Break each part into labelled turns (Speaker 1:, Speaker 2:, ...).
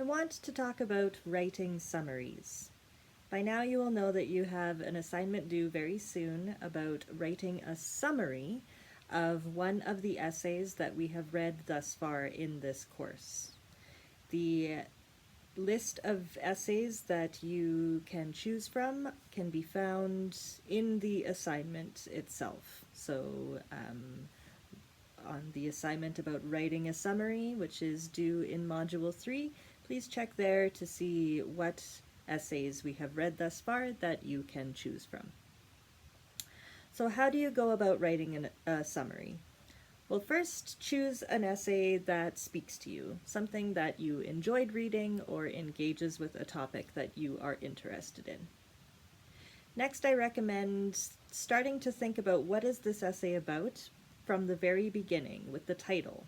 Speaker 1: I want to talk about writing summaries. By now you will know that you have an assignment due very soon about writing a summary of one of the essays that we have read thus far in this course. The list of essays that you can choose from can be found in the assignment itself. So on the assignment about writing a summary, which is due in Module 3, please check there to see what essays we have read thus far that you can choose from. So how do you go about writing a summary? Well, first choose an essay that speaks to you, something that you enjoyed reading or engages with a topic that you are interested in. Next, I recommend starting to think about what is this essay about from the very beginning with the title.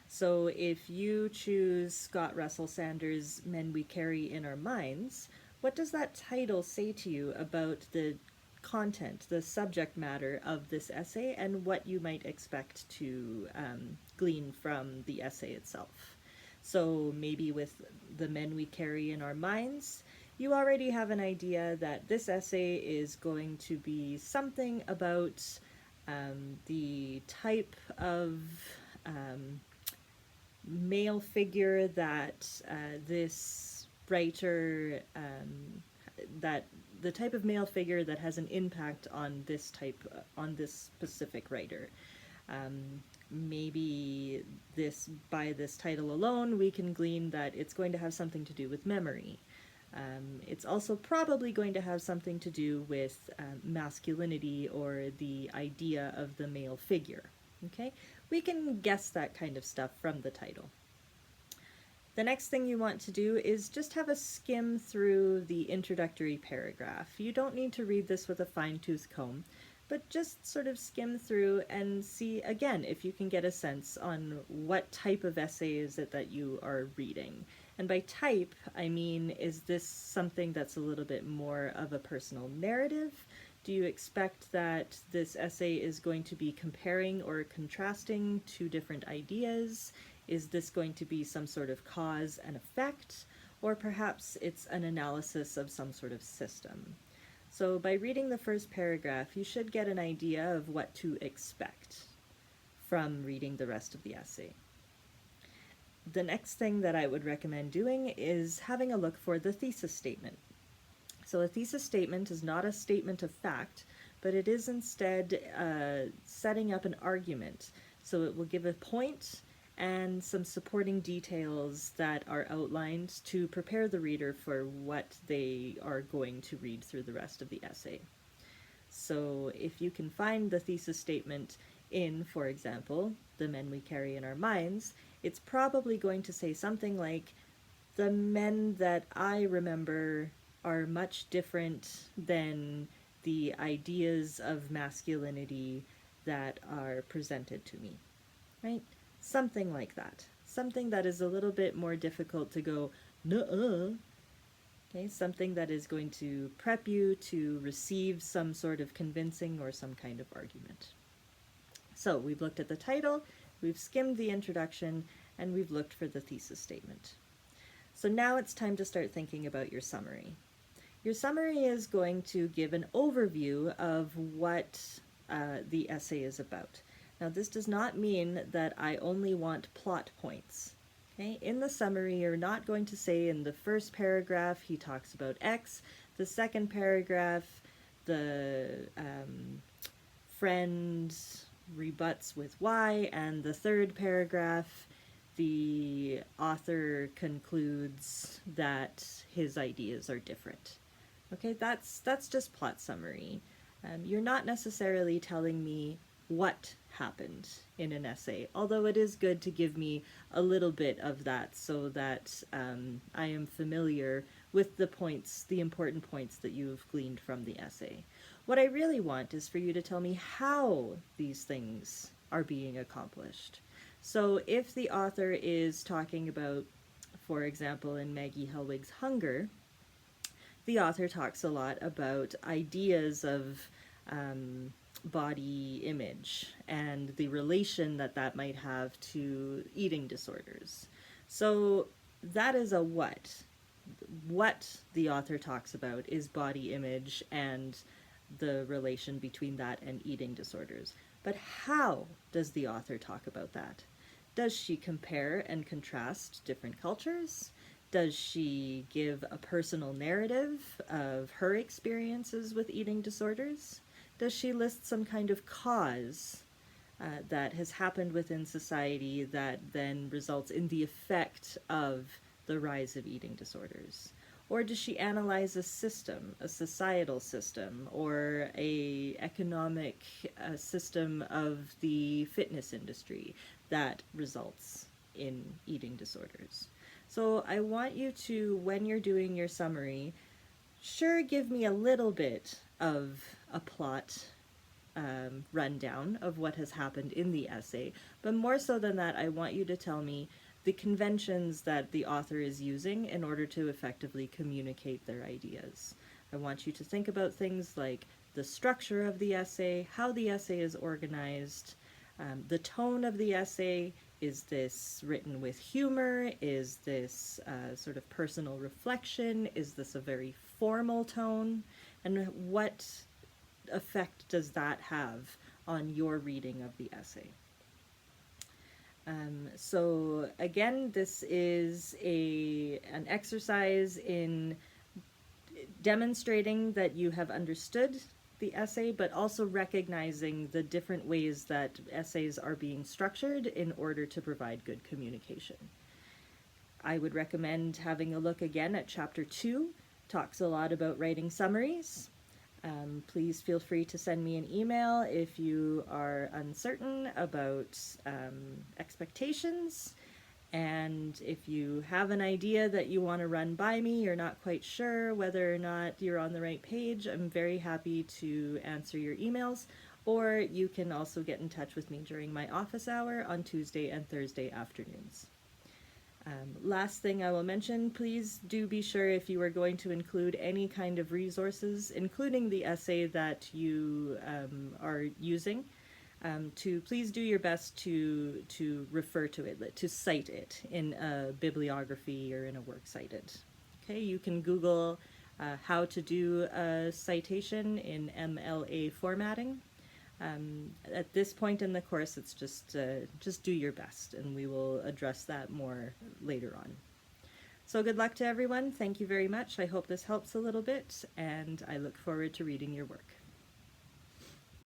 Speaker 1: So if you choose Scott Russell Sanders' Men We Carry in Our Minds, what does that title say to you about the content, the subject matter of this essay, and what you might expect to glean from the essay itself? So maybe with The Men We Carry in Our Minds, you already have an idea that this essay is going to be something about the type of male figure that this writer, that the type of male figure that has an impact on this specific writer. Maybe by this title alone, we can glean that it's going to have something to do with memory. It's also probably going to have something to do with masculinity or the idea of the male figure. Okay, we can guess that kind of stuff from the title. The next thing you want to do is just have a skim through the introductory paragraph. You don't need to read this with a fine-tooth comb, but just sort of skim through and see, again, if you can get a sense on what type of essay is it that you are reading. And by type, I mean, is this something that's a little bit more of a personal narrative? Do you expect that this essay is going to be comparing or contrasting two different ideas? Is this going to be some sort of cause and effect? Or perhaps it's an analysis of some sort of system. So by reading the first paragraph, you should get an idea of what to expect from reading the rest of the essay. The next thing that I would recommend doing is having a look for the thesis statement. So a thesis statement is not a statement of fact, but it is instead setting up an argument. So it will give a point and some supporting details that are outlined to prepare the reader for what they are going to read through the rest of the essay. So if you can find the thesis statement in, for example, The Men We Carry in Our Minds, it's probably going to say something like, the men that I remember are much different than the ideas of masculinity that are presented to me, right? Something like that. Something that is a little bit more difficult to go, nuh-uh. Okay, something that is going to prep you to receive some sort of convincing or some kind of argument. So we've looked at the title, we've skimmed the introduction, and we've looked for the thesis statement. So now it's time to start thinking about your summary. Your summary is going to give an overview of what the essay is about. Now, this does not mean that I only want plot points. Okay? In the summary, you're not going to say in the first paragraph he talks about X, the second paragraph the friend rebuts with Y, and the third paragraph the author concludes that his ideas are different. Okay, that's just plot summary. You're not necessarily telling me what happened in an essay, although it is good to give me a little bit of that so that I am familiar with the points, the important points that you've gleaned from the essay. What I really want is for you to tell me how these things are being accomplished. So if the author is talking about, for example, in Maggie Helwig's Hunger, the author talks a lot about ideas of body image and the relation that that might have to eating disorders. So that is a what. What the author talks about is body image and the relation between that and eating disorders. But how does the author talk about that? Does she compare and contrast different cultures? Does she give a personal narrative of her experiences with eating disorders? Does she list some kind of cause that has happened within society that then results in the effect of the rise of eating disorders? Or does she analyze a system, a societal system, or a economic system of the fitness industry that results in eating disorders? So I want you to, when you're doing your summary, sure, give me a little bit of a plot rundown of what has happened in the essay, but more so than that, I want you to tell me the conventions that the author is using in order to effectively communicate their ideas. I want you to think about things like the structure of the essay, how the essay is organized, the tone of the essay. Is this written with humor? Is this sort of personal reflection? Is this a very formal tone? And what effect does that have on your reading of the essay? So again, this is an exercise in demonstrating that you have understood the essay, but also recognizing the different ways that essays are being structured in order to provide good communication. I would recommend having a look again at chapter 2. Talks a lot about writing summaries. Please feel free to send me an email if you are uncertain about expectations. And if you have an idea that you want to run by me, you're not quite sure whether or not you're on the right page, I'm very happy to answer your emails. Or you can also get in touch with me during my office hour on Tuesday and Thursday afternoons. Last thing I will mention, please do be sure if you are going to include any kind of resources, including the essay that you are using, to please do your best to refer to it, to cite it in a bibliography or in a works cited. Okay, you can Google how to do a citation in MLA formatting. At this point in the course, it's just do your best, and we will address that more later on. So good luck to everyone. Thank you very much. I hope this helps a little bit, and I look forward to reading your work.